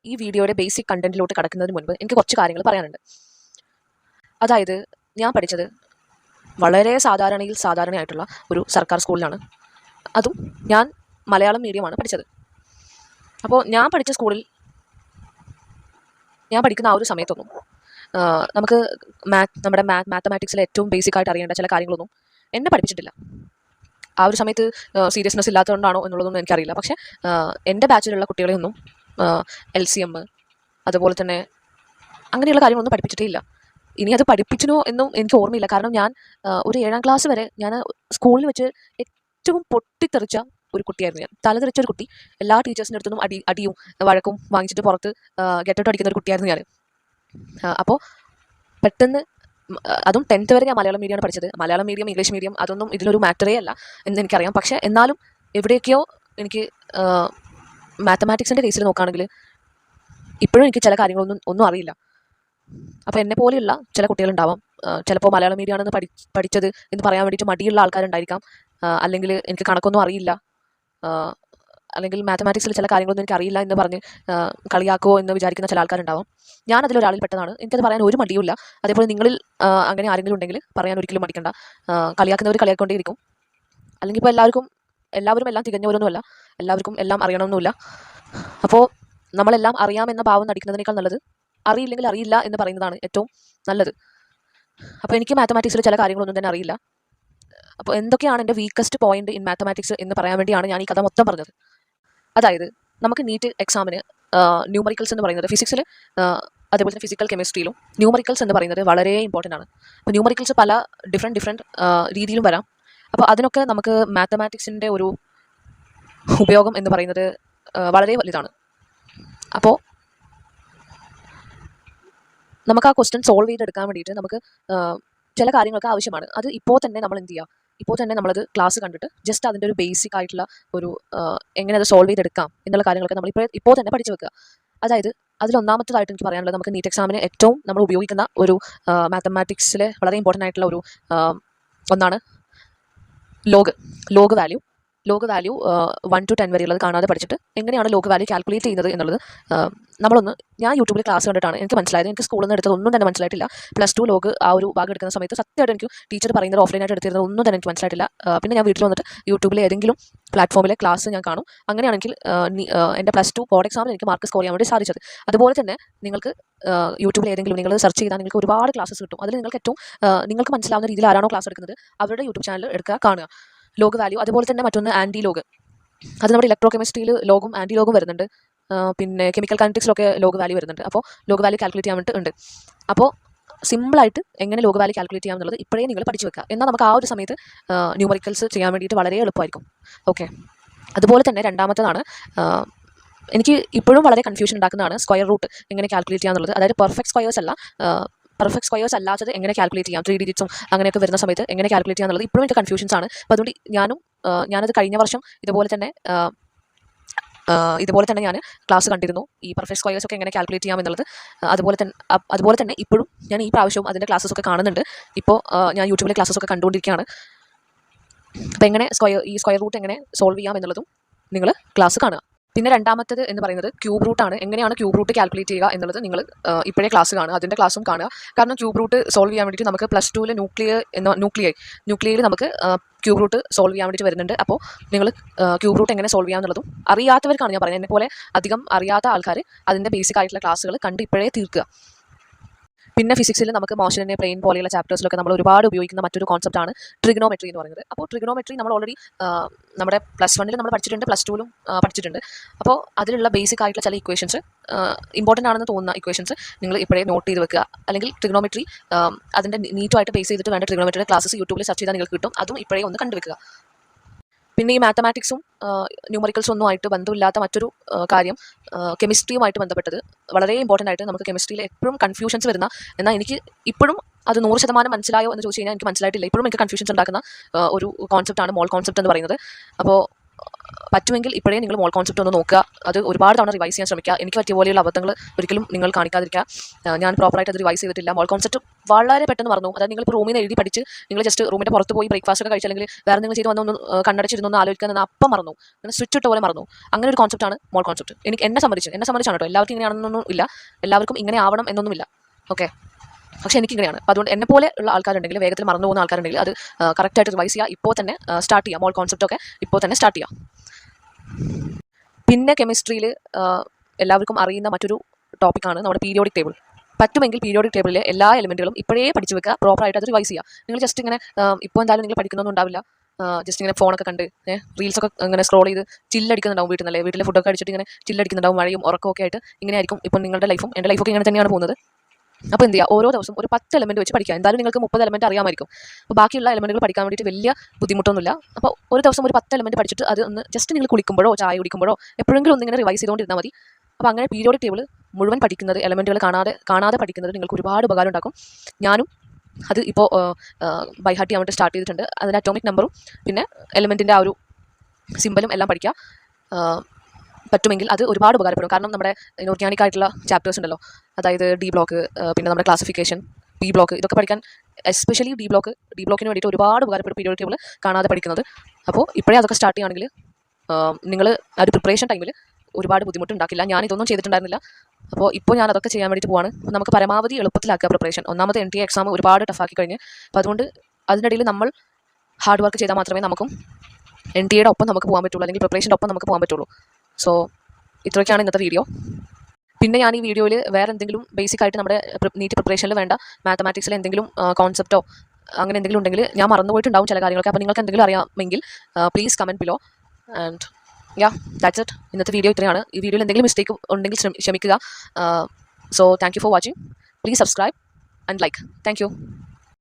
ഈ വീഡിയോയുടെ ബേസിക് കണ്ടന്റിലോട്ട് കടക്കുന്നതിന് മുൻപ് എനിക്ക് കുറച്ച് കാര്യങ്ങൾ പറയാനുണ്ട്. അതായത് ഞാൻ പഠിച്ചത് വളരെ സാധാരണയായിട്ടുള്ള ഒരു സർക്കാർ സ്കൂളിലാണ്. അതും ഞാൻ മലയാളം മീഡിയമാണ് പഠിച്ചത്. അപ്പോൾ ഞാൻ പഠിച്ച സ്കൂളിൽ ഞാൻ പഠിക്കുന്ന ആ ഒരു സമയത്തൊന്നും നമുക്ക് നമ്മുടെ മാത്തമാറ്റിക്സിലെ ഏറ്റവും ബേസിക് ആയിട്ട് അറിയേണ്ട ചില കാര്യങ്ങളൊന്നും എന്നെ പഠിപ്പിച്ചിട്ടില്ല. ആ ഒരു സമയത്ത് സീരിയസ്നെസ് ഇല്ലാത്തതുകൊണ്ടാണോ എന്നുള്ളതൊന്നും എനിക്കറിയില്ല. പക്ഷേ എൻ്റെ ബാച്ചിലുള്ള കുട്ടികളെയൊന്നും LCM അതുപോലെ തന്നെ അങ്ങനെയുള്ള കാര്യങ്ങളൊന്നും പഠിപ്പിച്ചിട്ടേ ഇല്ല. ഇനി അത് പഠിപ്പിച്ചിനോ എന്നും എനിക്ക് ഓർമ്മയില്ല. കാരണം ഞാൻ ഒരു 7ാം ക്ലാസ് വരെ ഞാൻ സ്കൂളിൽ വെച്ച് ഏറ്റവും പൊട്ടിത്തെറിച്ച ഒരു കുട്ടിയായിരുന്നു. ഞാൻ തലതെറിച്ച ഒരു കുട്ടി. എല്ലാ ടീച്ചേഴ്സിൻ്റെ അടുത്തുനിന്നും അടിയും വഴക്കും വാങ്ങിച്ചിട്ട് പുറത്ത് ഗെറ്റൗട്ട് അടിക്കുന്ന ഒരു കുട്ടിയായിരുന്നു ഞാൻ. അപ്പോൾ പെട്ടെന്ന് അതും 10th വരെ ഞാൻ മലയാളം മീഡിയമാണ് പഠിച്ചത്. മലയാളം മീഡിയം, ഇംഗ്ലീഷ് മീഡിയം അതൊന്നും ഇതിലൊരു മാറ്ററേ അല്ല എന്ന് എനിക്കറിയാം. പക്ഷേ എന്നാലും എവിടെയൊക്കെയോ എനിക്ക് മാത്തമാറ്റിക്സിൻ്റെ കേസിൽ നോക്കുകയാണെങ്കിൽ ഇപ്പോഴും എനിക്ക് ചില കാര്യങ്ങളൊന്നും അറിയില്ല. അപ്പോൾ എന്നെ പോലെയുള്ള ചില കുട്ടികളുണ്ടാവാം. ചിലപ്പോൾ മലയാളം മീഡിയമാണെന്ന് പഠിച്ചത് എന്ന് പറയാൻ വേണ്ടിയിട്ട് മടിയുള്ള ആൾക്കാരുണ്ടായിരിക്കാം. അല്ലെങ്കിൽ എനിക്ക് കണക്കൊന്നും അറിയില്ല, അല്ലെങ്കിൽ മാത്തമാറ്റിക്സിൽ ചില കാര്യങ്ങളൊന്നും എനിക്ക് അറിയില്ല എന്ന് പറഞ്ഞ് കളിയാക്കുമോ എന്ന് വിചാരിക്കുന്ന ചില ആൾക്കാരുണ്ടാവാം. ഞാൻ അതിലൊരാളിൽ പെട്ടതാണ്. എനിക്കത് പറയാൻ ഒരു മടിയുമില്ല. അതേപോലെ നിങ്ങളിൽ അങ്ങനെ ആരെങ്കിലും ഉണ്ടെങ്കിൽ പറയാൻ ഒരിക്കലും മടിക്കണ്ട. കളിയാക്കുന്നവർ കളിയാക്കൊണ്ടേയിരിക്കും. അല്ലെങ്കിൽ ഇപ്പോൾ എല്ലാവരും എല്ലാം തികഞ്ഞവരൊന്നുമല്ല. എല്ലാവർക്കും എല്ലാം അറിയണമെന്നില്ല. അപ്പോൾ നമ്മളെല്ലാം അറിയാമെന്ന ഭാവം നടിക്കുന്നതിനേക്കാൾ നല്ലത് അറിയില്ലെങ്കിൽ അറിയില്ല എന്ന് പറയുന്നതാണ് ഏറ്റവും നല്ലത്. അപ്പോൾ എനിക്ക് മാത്തമാറ്റിക്സിൽ ചില കാര്യങ്ങളൊന്നും തന്നെ അറിയില്ല. അപ്പോൾ എന്തൊക്കെയാണ് എൻ്റെ വീക്കസ്റ്റ് പോയിന്റ് ഇൻ മാത്തമാറ്റിക്സ് എന്ന് പറയാൻ വേണ്ടിയാണ് ഞാൻ ഈ കഥ മൊത്തം പറഞ്ഞത്. അതായത് നമുക്ക് നീറ്റ് എക്സാമിന് ന്യൂമറിക്കൽസ് എന്ന് പറയുന്നത് ഫിസിക്സിൽ അതേപോലെ തന്നെ ഫിസിക്കൽ കെമിസ്ട്രിയിലും ന്യൂമറിക്കൽസ് എന്ന് പറയുന്നത് വളരെ ഇമ്പോർട്ടൻ്റ് ആണ്. അപ്പോൾ ന്യൂമറിക്കൽസ് പല ഡിഫറെൻറ്റ് രീതിയിലും വരാം. അപ്പോൾ അതിനൊക്കെ നമുക്ക് മാത്തമാറ്റിക്സിൻ്റെ ഒരു ഉപയോഗം എന്ന് പറയുന്നത് വളരെ വലുതാണ്. അപ്പോൾ നമുക്ക് ആ ക്വസ്റ്റ്യൻ സോൾവ് ചെയ്തെടുക്കാൻ വേണ്ടിയിട്ട് നമുക്ക് ചില കാര്യങ്ങളൊക്കെ ആവശ്യമാണ്. അത് ഇപ്പോൾ തന്നെ നമ്മൾ എന്ത് ചെയ്യുക, ഇപ്പോൾ തന്നെ നമ്മളത് ക്ലാസ് കണ്ടിട്ട് ജസ്റ്റ് അതിൻ്റെ ഒരു ബേസിക് ആയിട്ടുള്ള ഒരു എങ്ങനെ അത് സോൾവ് ചെയ്തെടുക്കാം എന്നുള്ള കാര്യങ്ങളൊക്കെ നമ്മൾ ഇപ്പോൾ തന്നെ പഠിച്ചു വെക്കുക. അതായത് അതിലൊന്നാമത്തേതായിട്ട് എനിക്ക് പറയാനുള്ളത്, നമുക്ക് നീറ്റ് എക്സാമിന് ഏറ്റവും നമ്മൾ ഉപയോഗിക്കുന്ന ഒരു മാത്തമാറ്റിക്സിലെ വളരെ ഇമ്പോർട്ടൻ്റ് ആയിട്ടുള്ള ഒരു ഒന്നാണ് ലോഗ് വാല്യൂ. 1 to 10 വരെയുള്ളത് കാണാതെ പഠിച്ചിട്ട് എങ്ങനെയാണ് ലോഗ് വാല്യൂ കാൽക്കുലേറ്റ് ചെയ്യുന്നത് എന്നുള്ളത് ഞാൻ യൂട്യൂബിൽ ക്ലാസ് കണ്ടിട്ടാണ് എനിക്ക് മനസ്സിലായത്. എനിക്ക് സ്കൂളിൽ നിന്ന് എടുത്തതൊന്നും തന്നെ മനസ്സിലായിട്ടില്ല. +2 ലോഗ് ആ ഒരു ഭാഗം എടുക്കുന്ന സമയത്ത് സത്യമായിട്ട് എനിക്ക് ടീച്ചർ പറയുന്നത് ഓഫ്ലൈനായിട്ട് എടുത്തിരുന്നത് ഒന്നും തന്നെ എനിക്ക് മനസ്സിലായിട്ടില്ല. പിന്നെ ഞാൻ വീട്ടിൽ വന്നിട്ട് യൂട്യൂബിലെ ഏതെങ്കിലും പ്ലാറ്റ്ഫോമിലെ ക്ലാസ് ഞാൻ കാണും. അങ്ങനെയാണെങ്കിൽ എൻ്റെ +2 ബോർഡ് എക്സാമിൽ എനിക്ക് മാർക്ക് സ്കോർ ചെയ്യാൻ വേണ്ടി സാധിച്ചത്. അതുപോലെ തന്നെ നിങ്ങൾക്ക് യൂട്യൂബിൽ ഏതെങ്കിലും നിങ്ങൾ സെർച്ച് ചെയ്താൽ നിങ്ങൾക്ക് ഒരുപാട് ക്ലാസ്സസ് കിട്ടും. അതിൽ നിങ്ങൾക്ക് മനസ്സിലാവുന്ന രീതിയിൽ ആരാണോ ക്ലാസ് എടുക്കുന്നത് അവരുടെ യൂട്യൂബ് ചാനൽ എടുക്കുക, കാണുക. ലോഗ് വാല്യൂ, അതുപോലെ തന്നെ മറ്റൊന്ന് ആൻറ്റി ലോഗ്. അത് നമ്മുടെ ഇലക്ട്രോ കെമിസ്ട്രിയിൽ ലോഗും ആൻറ്റി ലോഗും വരുന്നുണ്ട്. പിന്നെ കെമിക്കൽ കൈനറ്റിക്സിലൊക്കെ ലോഗ് വാല്യൂ വരുന്നുണ്ട്. അപ്പോൾ ലോഗ് വാല്യൂ കാൽക്കുലേറ്റ് ചെയ്യാൻ വേണ്ടിയിട്ട് ഉണ്ട്. അപ്പോൾ സിമ്പിളായിട്ട് എങ്ങനെ ലോഗ് വാല്യൂ കാൽക്കുലേറ്റ് ചെയ്യാം എന്നുള്ളത് ഇപ്പോഴേ നിങ്ങൾ പഠിച്ചു വെക്കുക. എന്നാൽ നമുക്ക് ആ ഒരു സമയത്ത് ന്യൂമറിക്കൽസ് ചെയ്യാൻ വേണ്ടിയിട്ട് വളരെ എളുപ്പമായിരിക്കും. ഓക്കെ, അതുപോലെ തന്നെ രണ്ടാമത്തേതാണ് എനിക്ക് ഇപ്പോഴും വളരെ കൺഫ്യൂഷൻ ഉണ്ടാക്കുന്നതാണ് സ്ക്വയർ റൂട്ട് എങ്ങനെ കാൽക്കുലേറ്റ് ചെയ്യാം എന്നുള്ളത്. അതായത് പെർഫെക്റ്റ് സ്ക്വയേഴ്സ് അല്ലാത്തത് എങ്ങനെ കാൽക്കുലേറ്റ് ചെയ്യാം, 3 ഡിജിറ്റ്സും അങ്ങനെയൊക്കെ വരുന്ന സമയത്ത് എങ്ങനെ കാൽക്കുലേറ്റ് ചെയ്യാം എന്നുള്ളത് ഇപ്പോഴും എനിക്ക് കൺഫ്യൂഷൻസ് ആണ്. അപ്പോൾ അതുകൊണ്ട് ഞാനത് കഴിഞ്ഞ വർഷം ഇതുപോലെ തന്നെ ഞാൻ ക്ലാസ് കണ്ടിരുന്നു, ഈ പെർഫെക്റ്റ് സ്ക്വയേഴ്സ് ഒക്കെ എങ്ങനെ കാൽക്കുലേറ്റ് ചെയ്യാം എന്നുള്ളത്. അതുപോലെ തന്നെ ഇപ്പോഴും ഞാൻ ഈ പ്രാവശ്യവും അതിൻ്റെ ക്ലാസ്സസ് ഒക്കെ കാണുന്നുണ്ട്. ഇപ്പോൾ ഞാൻ യൂട്യൂബിലെ ക്ലാസ്സസ് ഒക്കെ കണ്ടുകൊണ്ടിരിക്കുകയാണ്. അപ്പോൾ ഈ സ്ക്വയർ റൂട്ട് എങ്ങനെ സോൾവ് ചെയ്യാം എന്നുള്ളതും നിങ്ങൾ ക്ലാസ് കാണുക. പിന്നെ രണ്ടാമത്തേത് എന്ന് പറയുന്നത് ക്യൂബ് റൂട്ടാണ്. എങ്ങനെയാണ് ക്യൂബ് റൂട്ട് കാൽക്കുലേറ്റ് ചെയ്യുക എന്നുള്ളത് നിങ്ങൾ ഇപ്പോഴേ ക്ലാസ് കാണുക, അതിൻ്റെ ക്ലാസ്സും കാണുക. കാരണം ക്യൂബ് റൂട്ട് സോൾവ് ചെയ്യാൻ വേണ്ടിയിട്ട് നമുക്ക് +2 ന്യൂക്ലിയയിൽ നമുക്ക് ക്യൂബ് റൂട്ട് സോൾവ് ചെയ്യാൻ വേണ്ടിയിട്ട് വരുന്നുണ്ട്. അപ്പോൾ നിങ്ങൾ ക്യൂബ് റൂട്ട് എങ്ങനെ സോൾവ് ചെയ്യാം എന്നുള്ളതും അറിയാത്തവർക്കാണ് ഞാൻ പറയുന്നത്. എന്നെപ്പോലെ അധികം അറിയാത്ത ആൾക്കാർ അതിൻ്റെ ബേസിക് ആയിട്ടുള്ള ക്ലാസ്സുകൾ കണ്ട് ഇപ്പോഴേ തീർക്കുക. പിന്നെ ഫിസിക്സിൽ നമുക്ക് മോഷനെ പ്ലെയിൻ പോലെയുള്ള ചാപ്റ്റേഴ്സിലൊക്കെ നമ്മൾ ഒരുപാട് ഉപയോഗിക്കുന്ന മറ്റൊരു കോൺസെപ്റ്റാണ് ട്രിഗണോമെട്രി എന്ന് പറയുന്നത്. അപ്പോൾ ട്രിഗണോമെട്രി നമ്മൾ ഓൾറെഡി നമ്മുടെ +1 നമ്മൾ പഠിച്ചിട്ടുണ്ട്, +2 പഠിച്ചിട്ടുണ്ട്. അപ്പോൾ അതിലുള്ള ബേസിക് ആയിട്ടുള്ള ചില ഇക്വേഷൻസ് ഇമ്പോർട്ടൻ്റ് ആണെന്ന് തോന്നുന്ന ഇക്വേഷൻസ് നിങ്ങൾ ഇപ്പോഴേ നോട്ട് ചെയ്ത് വെക്കുക. അല്ലെങ്കിൽ ട്രിഗണോമെട്രി അതിൻ്റെ നീറ്റുമായിട്ട് ബേസ് ചെയ്തിട്ട് വേണ്ട ട്രിഗണോമെട്രിയുടെ ക്ലാസ്സസ് യൂട്യൂബിൽ സെർച്ച് ചെയ്താൽ നിങ്ങൾക്ക് കിട്ടും. അതും ഇപ്പോഴേ ഒന്ന് കണ്ടുവെക്കുക. പിന്നെ ഈ മാത്തമാറ്റിക്സും ന്യൂമറിക്കൽസും ഒന്നും ആയിട്ട് ബന്ധമില്ലാത്ത മറ്റൊരു കാര്യം കെമിസ്ട്രിയുമായിട്ട് ബന്ധപ്പെട്ടത് വളരെ ഇമ്പോർട്ടൻ്റ് ആയിട്ട് നമുക്ക് കെമിസ്ട്രിയിൽ എപ്പോഴും കൺഫ്യൂഷൻസ് വരുന്ന, എന്നാൽ എനിക്ക് ഇപ്പോഴും അത് 100% മനസ്സിലായോ എന്ന് ചോദിച്ചു കഴിഞ്ഞാൽ എനിക്ക് മനസ്സിലായിട്ടില്ല. ഇപ്പോഴും എനിക്ക് കൺഫ്യൂഷൻസ് ഉണ്ടാക്കുന്ന ഒരു കോൺസെപ്റ്റാണ് മോൾ കോൺസെപ്റ്റ് എന്ന് പറയുന്നത്. അപ്പോൾ പറ്റുമെങ്കിൽ ഇപ്പോഴേ നിങ്ങൾ മോൾ കോൺസെപ്റ്റ് ഒന്ന് നോക്കുക. അത് ഒരുപാട് തവണ റിവൈസ് ചെയ്യാൻ ശ്രമിക്കുക. എനിക്ക് പറ്റിയ പോലെയുള്ള അബദ്ധങ്ങൾ ഒരിക്കലും നിങ്ങൾ കാണിക്കാതിരിക്കുക. ഞാൻ പ്രോപ്പറായിട്ട് അത് റിവൈസ് ചെയ്തിട്ടില്ല. മോൾ കോൺസെപ്റ്റ് വളരെ പെട്ടെന്ന് മറന്നു. അതായത് നിങ്ങൾ ഇപ്പോൾ റൂമിൽ നിന്ന് എഴുതി പഠിച്ച് നിങ്ങൾ ജസ്റ്റ് റൂമിൻ്റെ പുറത്ത് പോയി ബ്രേക്ക്ഫാസ്റ്റ് ഒക്കെ കഴിച്ച് അല്ലെങ്കിൽ വേറെ നിങ്ങൾ ചെയ്ത് വന്നൊന്ന് കണ്ണടച്ചിരുന്നൊന്ന് ആലോചിക്കാൻ നിന്ന് അപ്പം മറന്നു, അങ്ങനെ സ്വിച്ച് ഇട്ട പോലെ മറന്നു. അങ്ങനെ ഒരു കോൺസെപ്റ്റാണ് മോൾ കോൺസെപ്റ്റ്. എന്നെ സംബന്ധിച്ചാണ് കേട്ടോ. എല്ലാവർക്കും ഇങ്ങനെയാണെന്നൊന്നും ഇല്ല, എല്ലാവർക്കും ഇങ്ങനെ ആവണം എന്നൊന്നുമില്ല. ഓക്കെ, പക്ഷേ എനിക്കിങ്ങനെയാണ്. അപ്പോൾ അതുകൊണ്ട് എന്നെപ്പോലെ ഉള്ള ആൾക്കാരുണ്ടെങ്കിൽ, വേഗത്തിൽ മറന്നു പോകുന്ന ആൾക്കാരുണ്ടെങ്കിൽ അത് കറക്റ്റായിട്ട് റിവൈസ് ചെയ്യുക. ഇപ്പോൾ തന്നെ സ്റ്റാർട്ട് ചെയ്യുക. മോൾ കോൺസെപ്റ്റൊക്കെ ഇപ്പോൾ തന്നെ സ്റ്റാർട്ട് ചെയ്യുക. പിന്നെ കെമിസ്ട്രിയിൽ എല്ലാവർക്കും അറിയുന്ന മറ്റൊരു ടോപ്പിക്കാണ് നമ്മുടെ പീരിയോഡിക് ടേബിൾ. പറ്റുമെങ്കിൽ പീരിയോഡിക് ടേബിളിലെ എല്ലാ എലിമെൻറ്റുകളും ഇപ്പോഴേ പഠിച്ചു വെക്കുക. പ്രോപ്പറായിട്ട് അത് റിവൈസ് ചെയ്യുക. നിങ്ങൾ ജസ്റ്റ് ഇങ്ങനെ ഇപ്പോൾ എന്തായാലും നിങ്ങൾ പഠിക്കുന്നൊന്നും ഉണ്ടാവില്ല. ജസ്റ്റ് ഇങ്ങനെ ഫോണൊക്കെ കണ്ട് റീൽസൊക്കെ ഇങ്ങനെ സ്ക്രോൾ ചെയ്ത് ചില്ലടിക്കുന്നുണ്ടാവും. വീട്ടിൽ നിന്നല്ലേ, വീട്ടിലെ ഫുഡൊക്കെ അടിച്ചിട്ട് ഇങ്ങനെ ചില്ലടിക്കുന്നുണ്ടാവും. മഴയും ഉറക്കമൊക്കെ ആയിട്ട് ഇങ്ങനെ ആയിരിക്കും ഇപ്പം നിങ്ങളുടെ ലൈഫും. എൻ്റെ ലൈഫൊക്കെ ഇങ്ങനെ തന്നെയാണ് പോകുന്നത്. അപ്പോൾ എന്ത് ചെയ്യുക, ഓരോ ദിവസം ഒരു 10 എലമെൻറ്റ് വെച്ച് പഠിക്കുക. എന്തായാലും നിങ്ങൾക്ക് 30 എലമെൻറ്റ് അറിയാമായിരിക്കും. അപ്പോൾ ബാക്കിയുള്ള എലമെൻറ്റുകൾ പഠിക്കാൻ വേണ്ടിയിട്ട് വലിയ ബുദ്ധിമുട്ടൊന്നുമില്ല. അപ്പോൾ ഒരു ദിവസം ഒരു 10 എലമെൻറ്റ് പഠിച്ചിട്ട് അത് ഒന്ന് ജസ്റ്റ് നിങ്ങൾ കുളിക്കുമ്പോഴോ ചായ കുടിക്കുമ്പോഴോ എപ്പോഴെങ്കിലും ഒന്നിങ്ങനെ റിവൈസ് ചെയ്തുകൊണ്ടിരുന്നാൽ മതി. അപ്പോൾ അങ്ങനെ പീരിയോഡിക് ടേബിൾ മുഴുവൻ പഠിക്കുന്നത്, എലമെൻറ്റുകൾ കാണാതെ പഠിക്കുന്നത് നിങ്ങൾക്ക് ഒരുപാട് ഉപകാരം ഉണ്ടാക്കും. ഞാനും അത് ഇപ്പോൾ ബൈഹാർട്ട് ചെയ്യാൻ വേണ്ടി സ്റ്റാർട്ട് ചെയ്തിട്ടുണ്ട്. അതിൻ്റെ അറ്റോമിക് നമ്പറും പിന്നെ എലമെൻറ്റിൻ്റെ ആ ഒരു സിമ്പലും എല്ലാം പഠിക്കുക. പറ്റുമെങ്കിൽ അത് ഒരുപാട് ഉപകാരപ്പെടും. കാരണം നമ്മുടെ ഇനോർഗാനിക് ആയിട്ടുള്ള ചാപ്റ്റേഴ്സ് ഉണ്ടല്ലോ, അതായത് ഡി ബ്ലോക്ക്, പിന്നെ നമ്മുടെ ക്ലാസിഫിക്കേഷൻ, പി ബ്ലോക്ക്, ഇതൊക്കെ പഠിക്കാൻ എസ്പെഷ്യലി ഡി ബ്ലോക്കിന് വേണ്ടിയിട്ട് ഒരുപാട് ഉപകാരപ്പെടും പീരിയോഡിക് ടേബിൾ കാണാതെ പഠിക്കുന്നത്. അപ്പോൾ ഇപ്പോഴേ അതൊക്കെ സ്റ്റാർട്ട് ചെയ്യുകയാണെങ്കിൽ നിങ്ങൾ ആ ഒരു പ്രിപ്പറേഷൻ ടൈമിൽ ഒരുപാട് ബുദ്ധിമുട്ടുണ്ടാക്കില്ല. ഞാൻ ഇതൊന്നും ചെയ്തിട്ടുണ്ടായിരുന്നില്ല. അപ്പോൾ ഇപ്പോൾ ഞാൻ അതൊക്കെ ചെയ്യാൻ വേണ്ടിയിട്ട് പോവാണ്. നമുക്ക് പരമാവധി എളുപ്പത്തിലാക്കുക പ്രിപ്പറേഷൻ. ഒന്നാമത് NTA എക്സാം ഒരുപാട് ടഫാക്കി കഴിഞ്ഞ്. അപ്പോൾ അതുകൊണ്ട് അതിനിടയിൽ നമ്മൾ ഹാർഡ് വർക്ക് ചെയ്താൽ മാത്രമേ നമുക്കും NTA ഒപ്പം നമുക്ക് പോകാൻ പറ്റുള്ളൂ, അല്ലെങ്കിൽ പ്രിപ്പറേഷൻ്റെ ഒപ്പം നമുക്ക് പോകാൻ പറ്റുള്ളൂ. സോ ഇത്രയൊക്കെയാണ് ഇന്നത്തെ വീഡിയോ. പിന്നെ ഞാൻ ഈ വീഡിയോയിൽ വേറെ എന്തെങ്കിലും ബേസിക് ആയിട്ട് നമ്മുടെ നീറ്റ് പ്രിപ്പറേഷനിൽ വേണ്ട മാത്തമാറ്റിക്സിൽ എന്തെങ്കിലും കോൺസെപ്റ്റോ അങ്ങനെ എന്തെങ്കിലും ഉണ്ടെങ്കിൽ ഞാൻ മറന്നുപോയിട്ടുണ്ടാവും ചില കാര്യങ്ങളൊക്കെ. അപ്പോൾ നിങ്ങൾക്ക് എന്തെങ്കിലും അറിയാമെങ്കിൽ please comment below. And that's it. ഇന്നത്തെ വീഡിയോ ഇത്രയാണ്. ഈ വീഡിയോയിൽ എന്തെങ്കിലും മിസ്റ്റേക്ക് ഉണ്ടെങ്കിൽ ക്ഷമിക്കുക. So thank you for watching. Please subscribe and like. Thank you.